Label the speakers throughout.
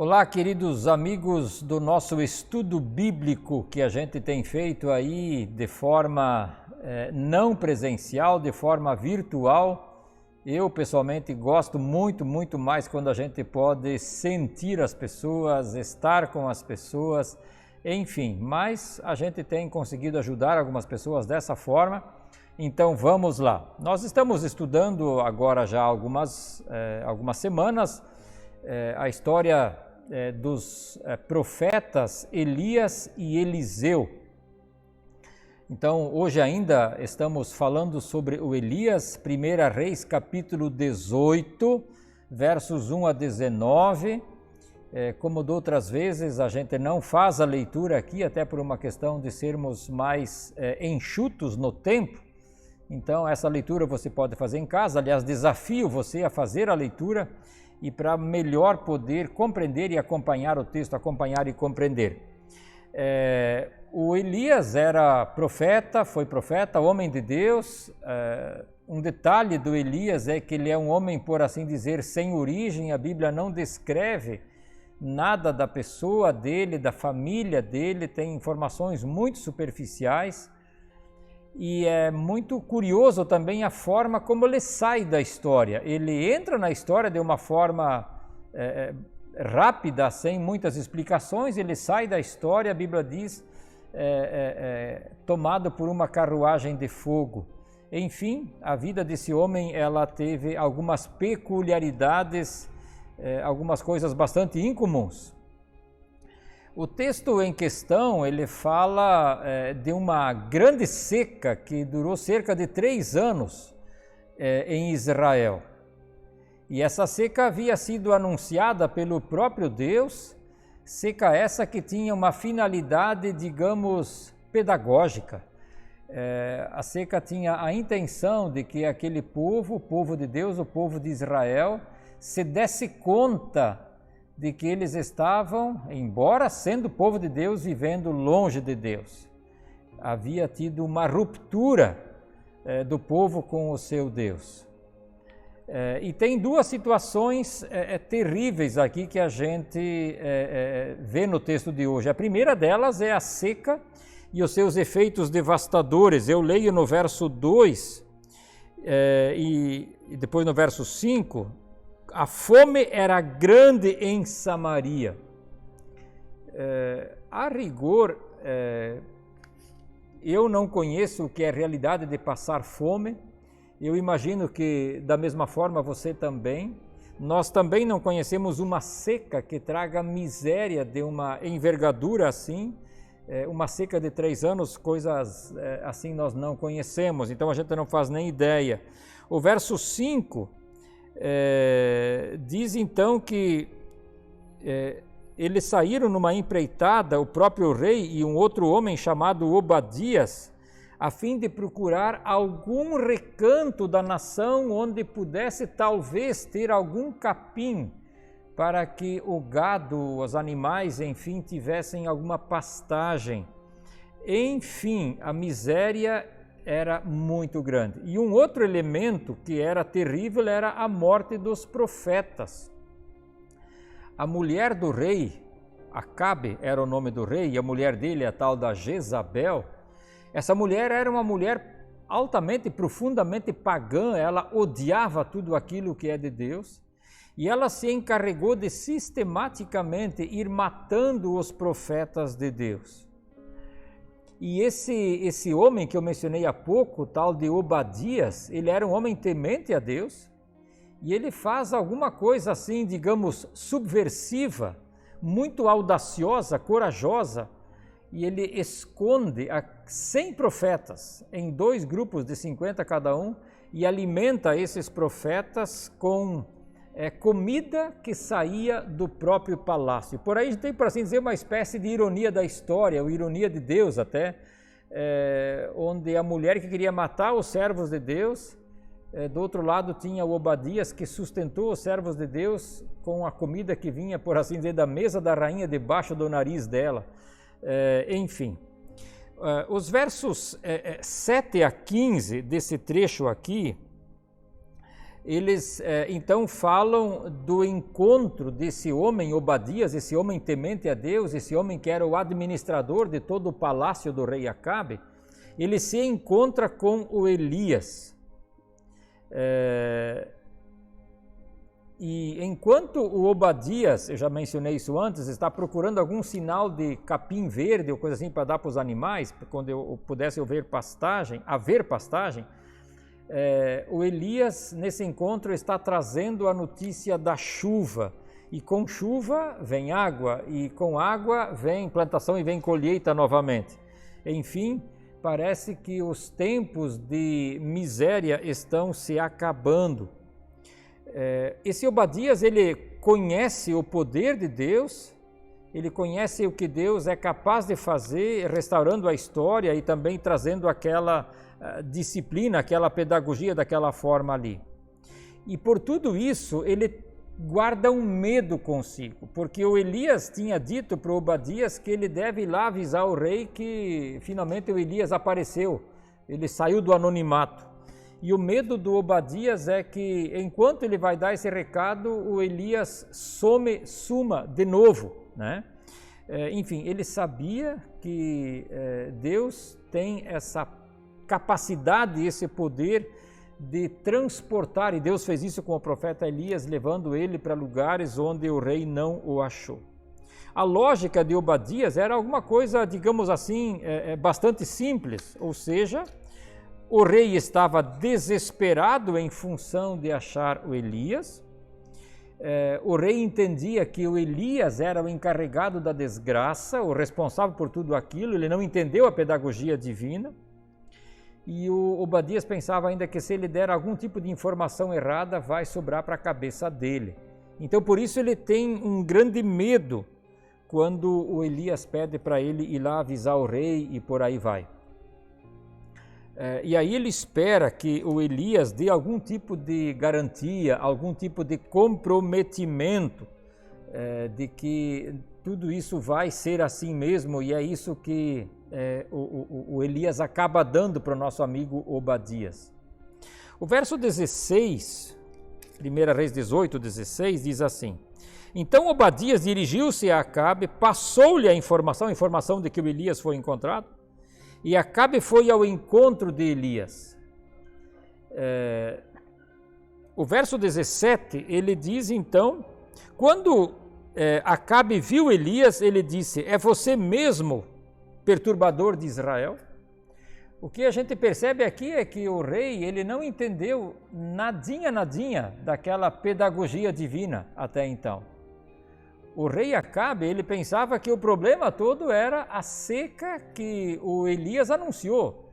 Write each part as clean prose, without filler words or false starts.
Speaker 1: Olá, queridos amigos do nosso estudo bíblico que a gente tem feito aí de forma não presencial, de forma virtual. Eu pessoalmente gosto muito mais quando a gente pode sentir as pessoas, estar com as pessoas, enfim, mas a gente tem conseguido ajudar algumas pessoas dessa forma. Então vamos lá. Nós estamos estudando agora já algumas semanas a história dos profetas Elias e Eliseu. Então, hoje ainda estamos falando sobre o Elias, 1 Reis, capítulo 18, versos 1 a 19. Como de outras vezes, a gente não faz a leitura aqui, até por uma questão de sermos mais enxutos no tempo. Então, essa leitura você pode fazer em casa. Aliás, desafio você a fazer a leitura e para melhor poder compreender e acompanhar o texto, acompanhar e compreender. O Elias era profeta, foi profeta, homem de Deus. Um detalhe do Elias é que ele é um homem, por assim dizer, sem origem. A Bíblia não descreve nada da pessoa dele, da família dele, tem informações muito superficiais. E é muito curioso também a forma como ele sai da história. Ele entra na história de uma forma rápida, sem muitas explicações. Ele sai da história, a Bíblia diz, tomado por uma carruagem de fogo. Enfim, a vida desse homem ela teve algumas peculiaridades, algumas coisas bastante incomuns. O texto em questão, ele fala de uma grande seca que durou cerca de 3 anos em Israel. E essa seca havia sido anunciada pelo próprio Deus, seca essa que tinha uma finalidade, digamos, pedagógica. A seca tinha a intenção de que aquele povo, o povo de Deus, o povo de Israel, se desse conta de que eles estavam, embora sendo povo de Deus, vivendo longe de Deus. Havia tido uma ruptura do povo com o seu Deus. E tem 2 situações terríveis aqui que a gente vê no texto de hoje. A primeira delas é a seca e os seus efeitos devastadores. Eu leio no verso 2 e depois no verso 5, a fome era grande em Samaria. A rigor, eu não conheço o que é a realidade de passar fome. Eu imagino que da mesma forma você também. Nós também não conhecemos uma seca que traga miséria de uma envergadura assim. Uma seca de 3 anos, coisas assim nós não conhecemos. Então a gente não faz nem ideia. O verso 5... diz então que eles saíram numa empreitada, o próprio rei e um outro homem chamado Obadias, a fim de procurar algum recanto da nação onde pudesse talvez ter algum capim para que o gado, os animais, enfim, tivessem alguma pastagem. Enfim, a miséria era muito grande. E um outro elemento que era terrível era a morte dos profetas. A mulher do rei, Acabe era o nome do rei, e a mulher dele, a tal da Jezabel, essa mulher era uma mulher altamente, profundamente pagã, ela odiava tudo aquilo que é de Deus, e ela se encarregou de sistematicamente ir matando os profetas de Deus. E esse homem que eu mencionei há pouco, tal de Obadias, ele era um homem temente a Deus, e ele faz alguma coisa assim, digamos, subversiva, muito audaciosa, corajosa, e ele esconde 100 profetas em 2 grupos de 50 cada um, e alimenta esses profetas com comida que saía do próprio palácio. Por aí tem, por assim dizer, uma espécie de ironia da história, ou ironia de Deus até, onde a mulher que queria matar os servos de Deus, do outro lado tinha o Obadias que sustentou os servos de Deus com a comida que vinha, por assim dizer, da mesa da rainha debaixo do nariz dela. Enfim, os versos 7 a 15 desse trecho aqui, eles então falam do encontro desse homem Obadias, esse homem temente a Deus, esse homem que era o administrador de todo o palácio do rei Acabe. Ele se encontra com o Elias. E enquanto o Obadias, eu já mencionei isso antes, está procurando algum sinal de capim verde ou coisa assim para dar para os animais, quando eu pudesse haver pastagem, o Elias nesse encontro está trazendo a notícia da chuva, e com chuva vem água, e com água vem plantação e vem colheita novamente. Enfim, parece que os tempos de miséria estão se acabando. Esse Obadias, ele conhece o poder de Deus, ele conhece o que Deus é capaz de fazer, restaurando a história e também trazendo aquela disciplina, aquela pedagogia daquela forma ali. E por tudo isso, ele guarda um medo consigo, porque o Elias tinha dito para o Obadias que ele deve ir lá avisar o rei que finalmente o Elias apareceu, ele saiu do anonimato. E o medo do Obadias é que, enquanto ele vai dar esse recado, o Elias suma de novo, né? Enfim, ele sabia que Deus tem essa capacidade, esse poder de transportar, e Deus fez isso com o profeta Elias, levando ele para lugares onde o rei não o achou. A lógica de Obadias era alguma coisa, digamos assim, bastante simples, ou seja, o rei estava desesperado em função de achar o Elias. O rei entendia que o Elias era o encarregado da desgraça, o responsável por tudo aquilo, ele não entendeu a pedagogia divina. E o Obadias pensava ainda que se ele der algum tipo de informação errada, vai sobrar para a cabeça dele. Então, por isso ele tem um grande medo quando o Elias pede para ele ir lá avisar o rei e por aí vai. E aí ele espera que o Elias dê algum tipo de garantia, algum tipo de comprometimento de que tudo isso vai ser assim mesmo, e é isso que o Elias acaba dando para o nosso amigo Obadias. O verso 16, 1 Reis 18, 16, diz assim: Então Obadias dirigiu-se a Acabe, passou-lhe a informação de que o Elias foi encontrado, e Acabe foi ao encontro de Elias. O verso 17, ele diz então, quando Acabe viu Elias, ele disse: É você mesmo, perturbador de Israel? O que a gente percebe aqui é que o rei, ele não entendeu nadinha daquela pedagogia divina até então. O rei Acabe, ele pensava que o problema todo era a seca que o Elias anunciou.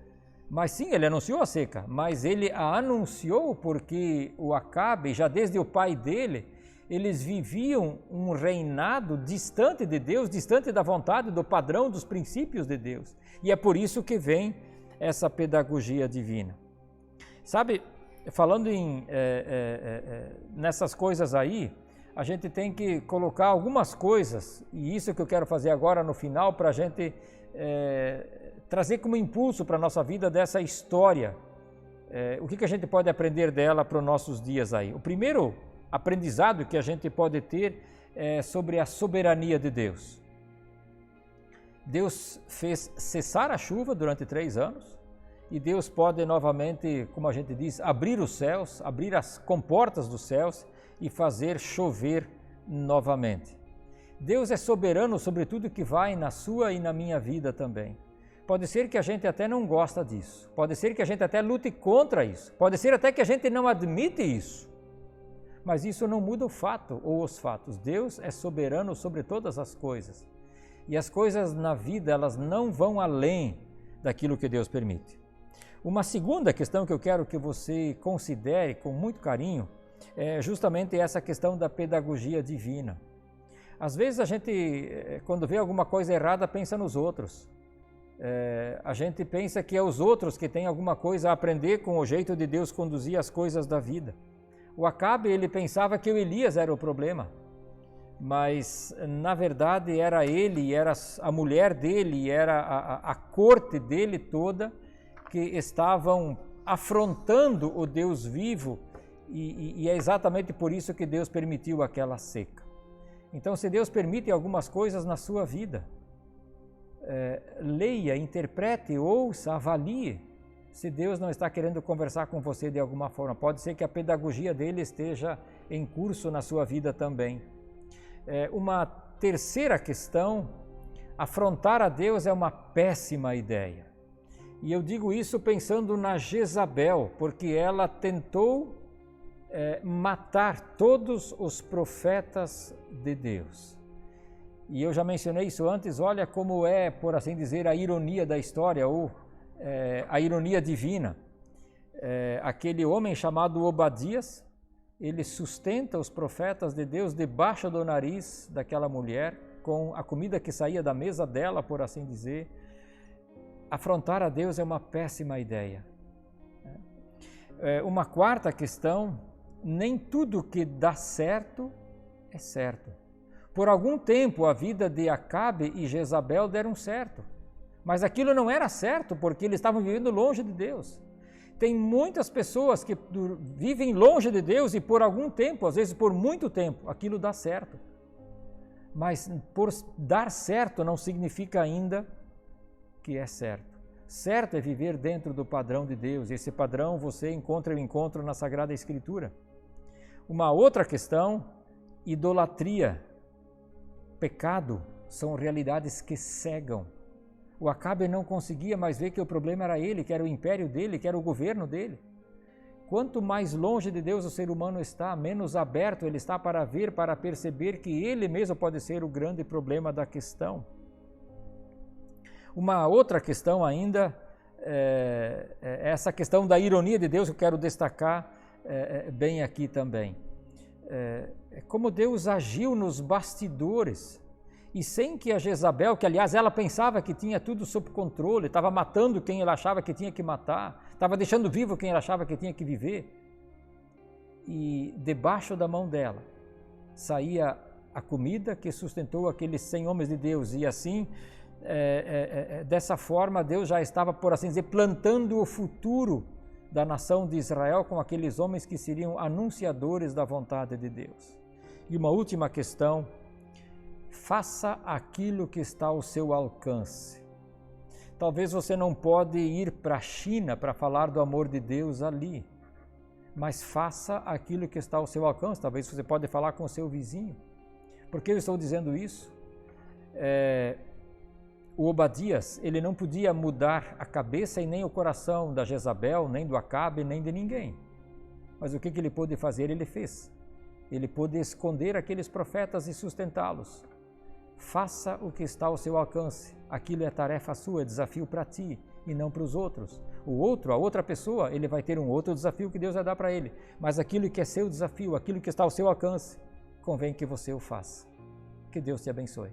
Speaker 1: Mas sim, ele anunciou a seca, mas ele a anunciou porque o Acabe, já desde o pai dele, eles viviam um reinado distante de Deus, distante da vontade, do padrão, dos princípios de Deus. E é por isso que vem essa pedagogia divina. Sabe, falando nessas coisas aí, a gente tem que colocar algumas coisas, e isso que eu quero fazer agora no final, para a gente trazer como impulso para a nossa vida dessa história. O que a gente pode aprender dela para os nossos dias aí? O primeiro aprendizado que a gente pode ter é sobre a soberania de Deus. Deus fez cessar a chuva durante 3 anos, e Deus pode novamente, como a gente diz, abrir os céus, abrir as comportas dos céus, e fazer chover novamente. Deus é soberano sobre tudo que vai na sua e na minha vida também. Pode ser que a gente até não gosta disso, pode ser que a gente até lute contra isso, pode ser até que a gente não admite isso, mas isso não muda o fato ou os fatos. Deus é soberano sobre todas as coisas, e as coisas na vida, elas não vão além daquilo que Deus permite. Uma segunda questão que eu quero que você considere com muito carinho é justamente essa questão da pedagogia divina. Às vezes a gente, quando vê alguma coisa errada, pensa nos outros. A gente pensa que é os outros que têm alguma coisa a aprender com o jeito de Deus conduzir as coisas da vida. O Acabe, ele pensava que o Elias era o problema, mas na verdade era ele, era a mulher dele, era a corte dele toda que estavam afrontando o Deus vivo E é exatamente por isso que Deus permitiu aquela seca. Então, se Deus permite algumas coisas na sua vida, leia, interprete, ouça, avalie se Deus não está querendo conversar com você de alguma forma. Pode ser que a pedagogia dele esteja em curso na sua vida também. Uma terceira questão: afrontar a Deus é uma péssima ideia. E eu digo isso pensando na Jezabel, porque ela tentou matar todos os profetas de Deus. E eu já mencionei isso antes. Olha como é, por assim dizer, a ironia da história, ou a ironia divina. Aquele homem chamado Obadias, ele sustenta os profetas de Deus debaixo do nariz daquela mulher, com a comida que saía da mesa dela, por assim dizer. Afrontar a Deus é uma péssima ideia. Uma quarta questão: nem tudo que dá certo é certo. Por algum tempo a vida de Acabe e Jezabel deram certo, mas aquilo não era certo porque eles estavam vivendo longe de Deus. Tem muitas pessoas que vivem longe de Deus e por algum tempo, às vezes por muito tempo, aquilo dá certo. Mas por dar certo não significa ainda que é certo. Certo é viver dentro do padrão de Deus. Esse padrão você encontra na Sagrada Escritura. Uma outra questão: idolatria, pecado, são realidades que cegam. O Acabe não conseguia mais ver que o problema era ele, que era o império dele, que era o governo dele. Quanto mais longe de Deus o ser humano está, menos aberto ele está para ver, para perceber que ele mesmo pode ser o grande problema da questão. Uma outra questão ainda, essa questão da ironia de Deus, que eu quero destacar bem aqui também. Como Deus agiu nos bastidores, e sem que a Jezabel, que aliás ela pensava que tinha tudo sob controle, estava matando quem ela achava que tinha que matar, estava deixando vivo quem ela achava que tinha que viver, e debaixo da mão dela saía a comida que sustentou aqueles 100 homens de Deus, e assim, dessa forma, Deus já estava, por assim dizer, plantando o futuro da nação de Israel com aqueles homens que seriam anunciadores da vontade de Deus. E uma última questão: faça aquilo que está ao seu alcance. Talvez você não pode ir para a China para falar do amor de Deus ali, mas faça aquilo que está ao seu alcance. Talvez você pode falar com o seu vizinho. Por que eu estou dizendo isso? O Obadias, ele não podia mudar a cabeça e nem o coração da Jezabel, nem do Acabe, nem de ninguém. Mas o que ele pôde fazer, ele fez. Ele pôde esconder aqueles profetas e sustentá-los. Faça o que está ao seu alcance. Aquilo é tarefa sua, é desafio para ti e não para os outros. A outra pessoa, ele vai ter um outro desafio que Deus vai dar para ele. Mas aquilo que é seu desafio, aquilo que está ao seu alcance, convém que você o faça. Que Deus te abençoe.